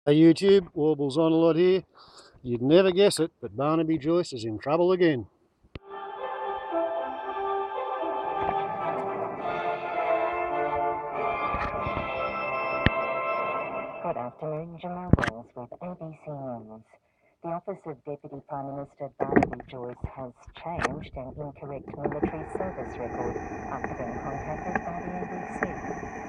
Hey YouTube, Warbles on a lot here. You'd never guess it, but Barnaby Joyce is in trouble again. Good afternoon, Gina Rhinestone with ABC News. The Office of Deputy Prime Minister Barnaby Joyce has changed an incorrect military service record after being contacted by the ABC.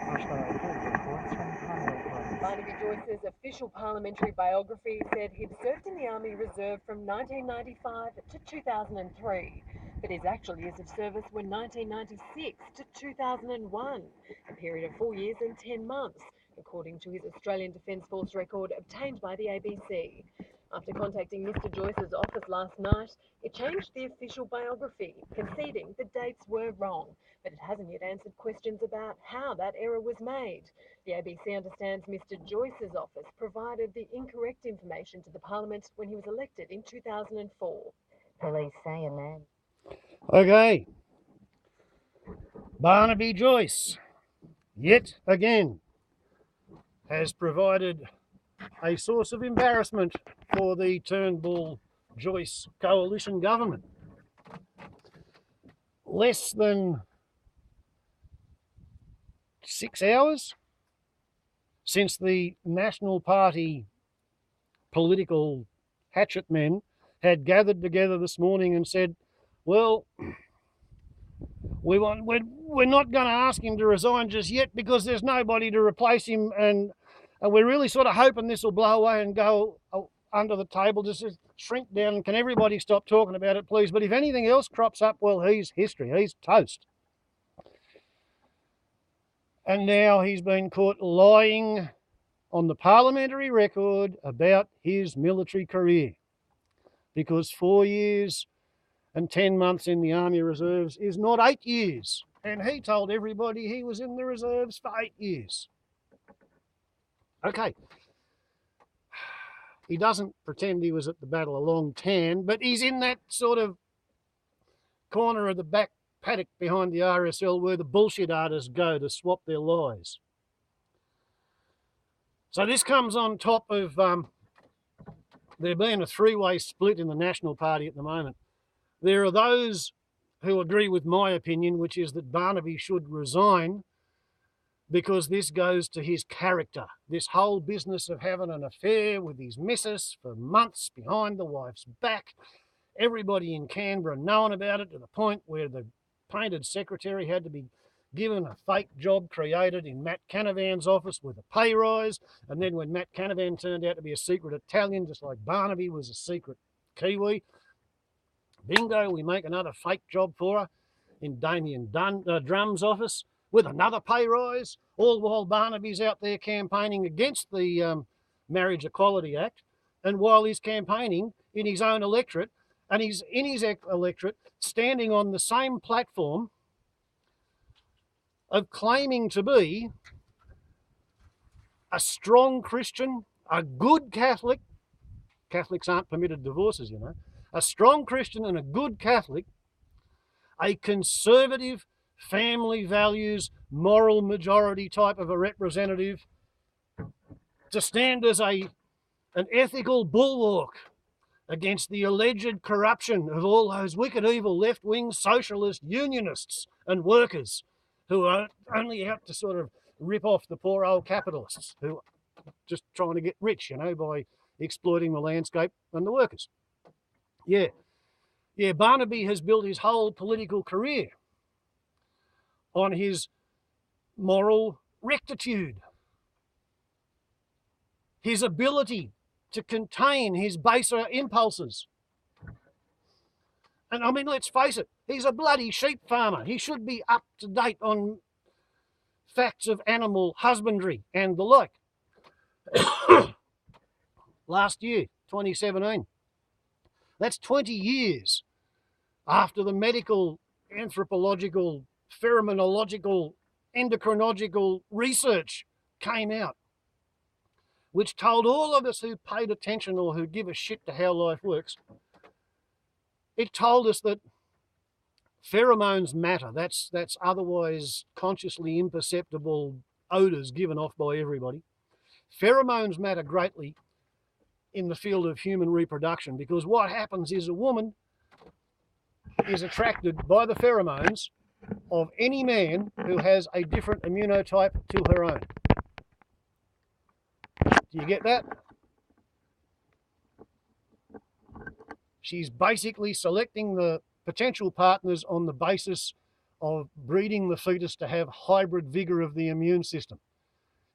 National Review reports from Parliament. Barnaby Joyce's official parliamentary biography said he'd served in the Army Reserve from 1995 to 2003, but his actual years of service were 1996 to 2001, a period of 4 years and 10 months, according to his Australian Defence Force record obtained by the ABC. After contacting Mr. Joyce's office last night, it changed the official biography, conceding the dates were wrong, but it hasn't yet answered questions about how that error was made. The ABC understands Mr. Joyce's office provided the incorrect information to the Parliament when he was elected in 2004. Police say a man. Okay, Barnaby Joyce, yet again, has provided a source of embarrassment for the Turnbull-Joyce coalition government. Less than 6 hours since the National Party political hatchet men had gathered together this morning and said, well, we're not going to ask him to resign just yet because there's nobody to replace him, and we're really sort of hoping this will blow away and go under the table, just shrink down. Can everybody stop talking about it, please? But if anything else crops up, well, he's history. He's toast. And now he's been caught lying on the parliamentary record about his military career, because 4 years and 10 months in the Army Reserves is not 8 years. And he told everybody he was in the reserves for 8 years. Okay. He doesn't pretend he was at the Battle of Long Tan, but he's in that sort of corner of the back paddock behind the RSL where the bullshit artists go to swap their lies. So this comes on top of there being a three-way split in the National Party at the moment. There are those who agree with my opinion, which is that Barnaby should resign because this goes to his character. This whole business of having an affair with his missus for months behind the wife's back, everybody in Canberra knowing about it to the point where the painted secretary had to be given a fake job created in Matt Canavan's office with a pay rise, and then when Matt Canavan turned out to be a secret Italian, just like Barnaby was a secret Kiwi, bingo, we make another fake job for her in Damien Drum's office with another pay rise, all while Barnaby's out there campaigning against the Marriage Equality Act, and while he's campaigning in his own electorate, and he's in his electorate standing on the same platform of claiming to be a strong Christian, a good Catholic. Catholics aren't permitted divorces, you know. A strong Christian and a good Catholic, a conservative, family values, moral majority type of a representative, to stand as an ethical bulwark against the alleged corruption of all those wicked, evil, left-wing socialist unionists and workers who are only out to sort of rip off the poor old capitalists who are just trying to get rich, you know, by exploiting the landscape and the workers. Yeah, Barnaby has built his whole political career on his moral rectitude, his ability to contain his baser impulses. And I mean, let's face it, he's a bloody sheep farmer. He should be up to date on facts of animal husbandry and the like. Last year, 2017, that's 20 years after the medical, anthropological, pheromonological, endocrinological research came out, which told all of us who paid attention or who give a shit to how life works, it told us that pheromones matter. That's otherwise consciously imperceptible odours given off by everybody. Pheromones matter greatly in the field of human reproduction, because what happens is a woman is attracted by the pheromones of any man who has a different immunotype to her own. Do you get that? She's basically selecting the potential partners on the basis of breeding the fetus to have hybrid vigor of the immune system.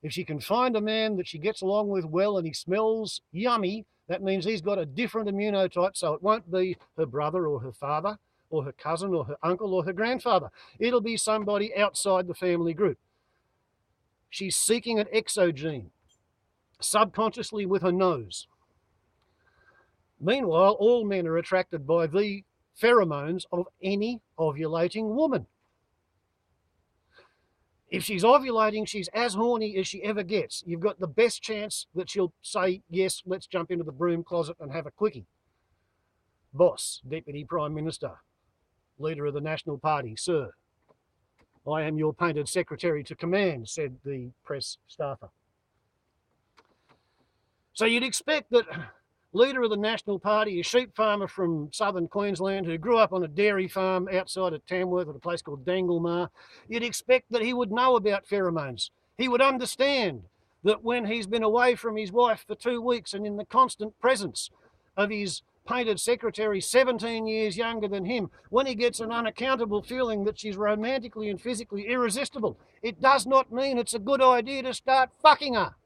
If she can find a man that she gets along with well and he smells yummy, that means he's got a different immunotype, so it won't be her brother or her father or her cousin or her uncle or her grandfather. It'll be somebody outside the family group. She's seeking an exogene, subconsciously with her nose. Meanwhile, all men are attracted by the pheromones of any ovulating woman. If she's ovulating, she's as horny as she ever gets. You've got the best chance that she'll say, yes, let's jump into the broom closet and have a quickie. Boss, Deputy Prime Minister, Leader of the National Party, sir, I am your painted secretary to command, said the press staffer. So you'd expect that Leader of the National Party, a sheep farmer from southern Queensland who grew up on a dairy farm outside of Tamworth at a place called Danglemar, you'd expect that he would know about pheromones. He would understand that when he's been away from his wife for 2 weeks and in the constant presence of his painted secretary 17 years younger than him, when he gets an unaccountable feeling that she's romantically and physically irresistible, it does not mean it's a good idea to start fucking her.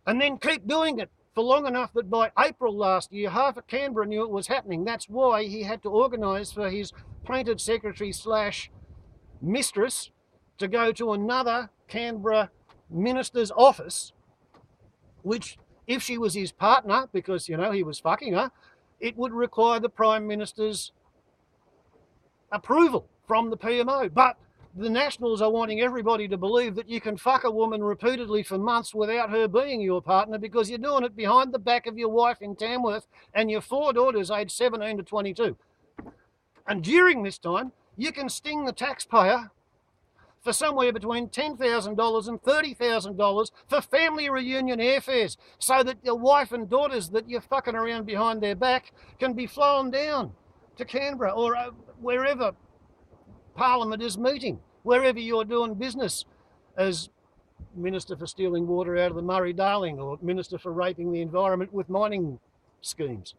And then keep doing it for long enough that by April last year, half of Canberra knew it was happening. That's why he had to organise for his painted secretary / mistress to go to another Canberra minister's office, which, if she was his partner, because, you know, he was fucking her, it would require the Prime Minister's approval from the PMO. But the Nationals are wanting everybody to believe that you can fuck a woman repeatedly for months without her being your partner, because you're doing it behind the back of your wife in Tamworth and your 4 daughters aged 17 to 22. And during this time, you can sting the taxpayer for somewhere between $10,000 and $30,000 for family reunion airfares, so that your wife and daughters that you're fucking around behind their back can be flown down to Canberra or wherever Parliament is meeting, wherever you're doing business as Minister for stealing water out of the Murray-Darling or Minister for raping the environment with mining schemes.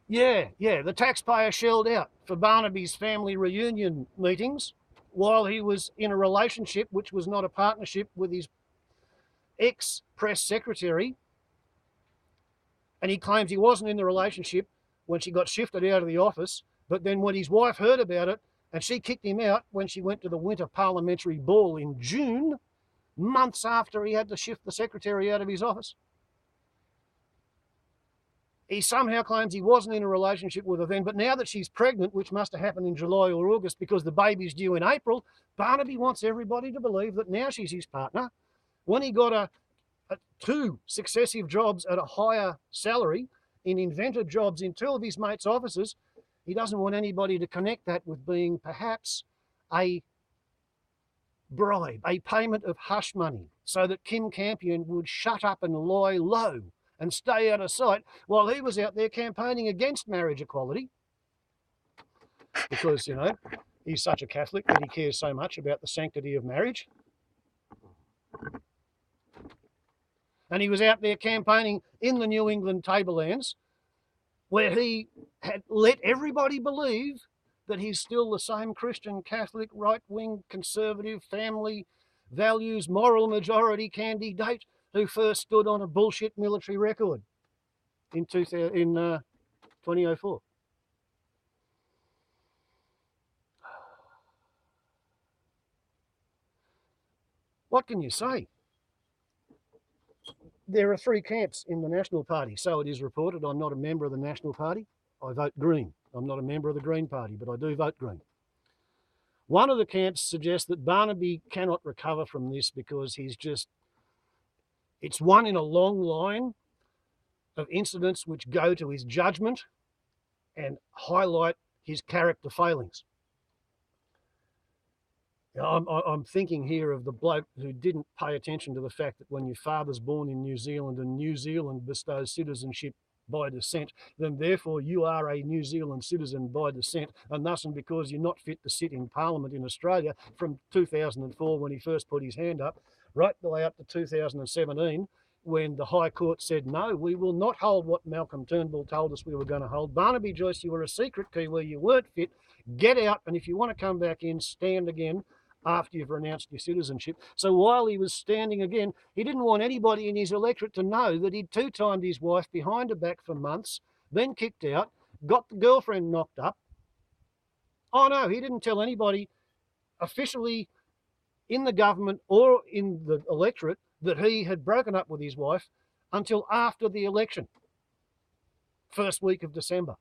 Yeah, the taxpayer shelled out for Barnaby's family reunion meetings while he was in a relationship which was not a partnership with his ex-press secretary. And he claims he wasn't in the relationship when she got shifted out of the office. But then when his wife heard about it, and she kicked him out when she went to the winter parliamentary ball in June, months after he had to shift the secretary out of his office. He somehow claims he wasn't in a relationship with her then, but now that she's pregnant, which must have happened in July or August because the baby's due in April, Barnaby wants everybody to believe that now she's his partner. When he got 2 successive jobs at a higher salary in invented jobs in 2 of his mates' offices, he doesn't want anybody to connect that with being perhaps a bribe, a payment of hush money, so that Kim Campion would shut up and lie low and stay out of sight while he was out there campaigning against marriage equality. Because, you know, he's such a Catholic that he cares so much about the sanctity of marriage. And he was out there campaigning in the New England tablelands, where he had let everybody believe that he's still the same Christian, Catholic, right-wing, conservative, family values, moral majority candidate who first stood on a bullshit military record in 2004. What can you say? There are 3 camps in the National Party, so it is reported. I'm not a member of the National Party. I vote Green. I'm not a member of the Green Party, but I do vote Green. One of the camps suggests that Barnaby cannot recover from this because it's one in a long line of incidents which go to his judgement and highlight his character failings. I'm thinking here of the bloke who didn't pay attention to the fact that when your father's born in New Zealand and New Zealand bestows citizenship by descent, then therefore you are a New Zealand citizen by descent, and thus and because you're not fit to sit in Parliament in Australia from 2004 when he first put his hand up, right the way up to 2017 when the High Court said, no, we will not hold what Malcolm Turnbull told us we were going to hold. Barnaby Joyce, you were a secret Kiwi, you weren't fit, get out, and if you want to come back in, stand again after you've renounced your citizenship. So while he was standing again, he didn't want anybody in his electorate to know that he'd two-timed his wife behind her back for months, then kicked out, got the girlfriend knocked up. Oh no, he didn't tell anybody officially in the government or in the electorate that he had broken up with his wife until after the election, first week of December.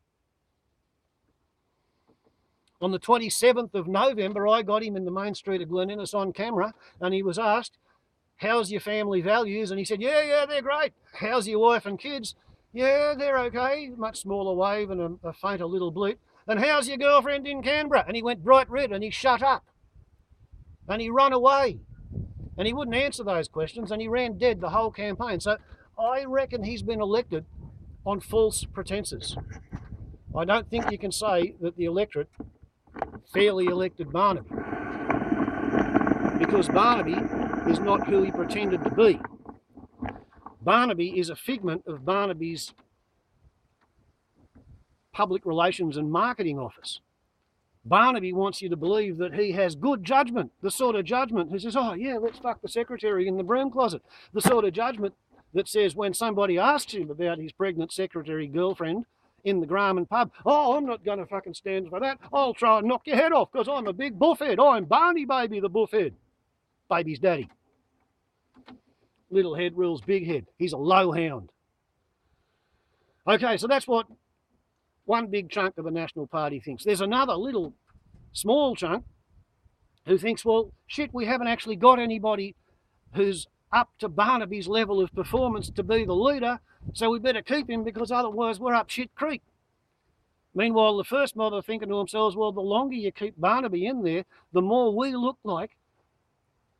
On the 27th of November, I got him in the main street of Glen Innes on camera, and he was asked, how's your family values? And he said, yeah, they're great. How's your wife and kids? Yeah, they're okay. Much smaller wave and a fainter little bleep. And how's your girlfriend in Canberra? And he went bright red and he shut up. And he ran away. And he wouldn't answer those questions, and he ran dead the whole campaign. So I reckon he's been elected on false pretenses. I don't think you can say that the electorate fairly elected Barnaby, because Barnaby is not who he pretended to be. Barnaby is a figment of Barnaby's public relations and marketing office. Barnaby wants you to believe that he has good judgment, the sort of judgment who says, oh yeah, let's fuck the secretary in the broom closet. The sort of judgment that says when somebody asks him about his pregnant secretary girlfriend in the Graham pub, oh, I'm not going to fucking stand for that. I'll try and knock your head off because I'm a big buffhead. I'm Barney Baby the buffhead. Baby's daddy. Little head rules big head. He's a low hound. Okay, so that's what one big chunk of the National Party thinks. There's another little small chunk who thinks, well, shit, we haven't actually got anybody who's up to Barnaby's level of performance to be the leader, so we better keep him because otherwise we're up shit creek. Meanwhile, the first mob are thinking to themselves, well, the longer you keep Barnaby in there, the more we look like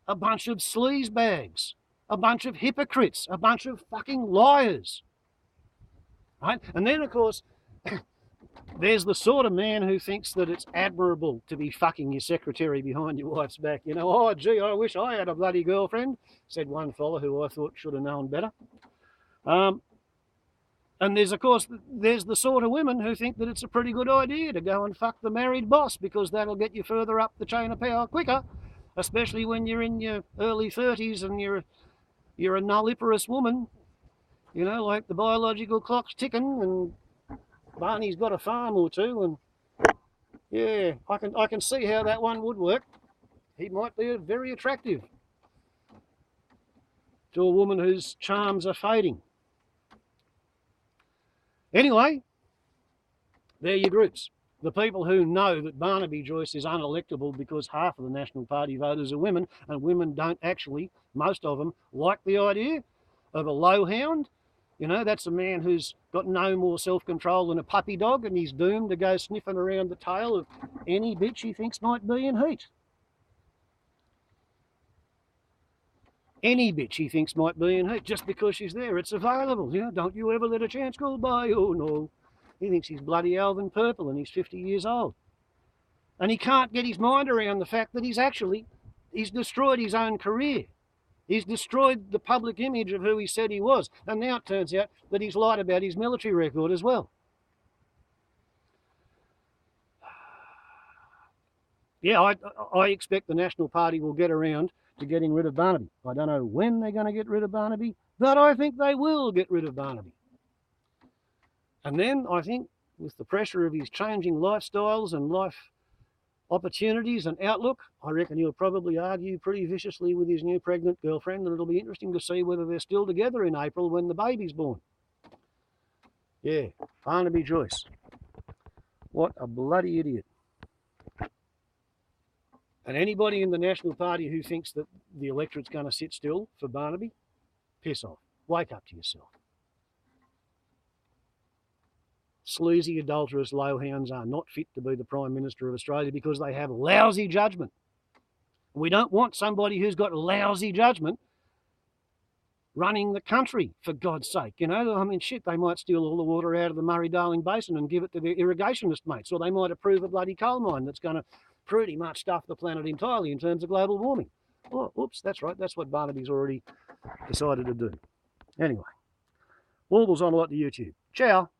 a bunch of sleazebags, a bunch of hypocrites, a bunch of fucking liars. Right? And then, of course, there's the sort of man who thinks that it's admirable to be fucking your secretary behind your wife's back. You know, oh, gee, I wish I had a bloody girlfriend, said one fella who I thought should have known better. And there's, of course, there's the sort of women who think that it's a pretty good idea to go and fuck the married boss because that'll get you further up the chain of power quicker, especially when you're in your early 30s and you're a nulliparous woman. You know, like the biological clock's ticking and Barney's got a farm or two, and yeah, I can see how that one would work. He might be very attractive to a woman whose charms are fading. Anyway, they're your groups. The people who know that Barnaby Joyce is unelectable because half of the National Party voters are women, and women don't actually, most of them, like the idea of a low hound. You know, that's a man who's got no more self-control than a puppy dog, and he's doomed to go sniffing around the tail of any bitch he thinks might be in heat. Any bitch he thinks might be in heat, just because she's there, it's available. You know, don't you ever let a chance go by. Oh no. He thinks he's bloody Alvin Purple and he's 50 years old. And he can't get his mind around the fact that he's destroyed his own career. He's destroyed the public image of who he said he was. And now it turns out that he's lied about his military record as well. Yeah, I expect the National Party will get around to getting rid of Barnaby. I don't know when they're going to get rid of Barnaby, but I think they will get rid of Barnaby. And then I think with the pressure of his changing lifestyles and life opportunities and outlook, I reckon he'll probably argue pretty viciously with his new pregnant girlfriend, and it'll be interesting to see whether they're still together in April when the baby's born. Yeah, Barnaby Joyce. What a bloody idiot. And anybody in the National Party who thinks that the electorate's going to sit still for Barnaby, piss off. Wake up to yourself. Sleazy, adulterous lowhounds are not fit to be the Prime Minister of Australia because they have lousy judgment. We don't want somebody who's got lousy judgment running the country, for God's sake. You know, I mean, shit, they might steal all the water out of the Murray-Darling Basin and give it to their irrigationist mates, or they might approve a bloody coal mine that's going to pretty much stuff the planet entirely in terms of global warming. Oh, oops, that's right. That's what Barnaby's already decided to do. Anyway, Warble's on a lot to YouTube. Ciao.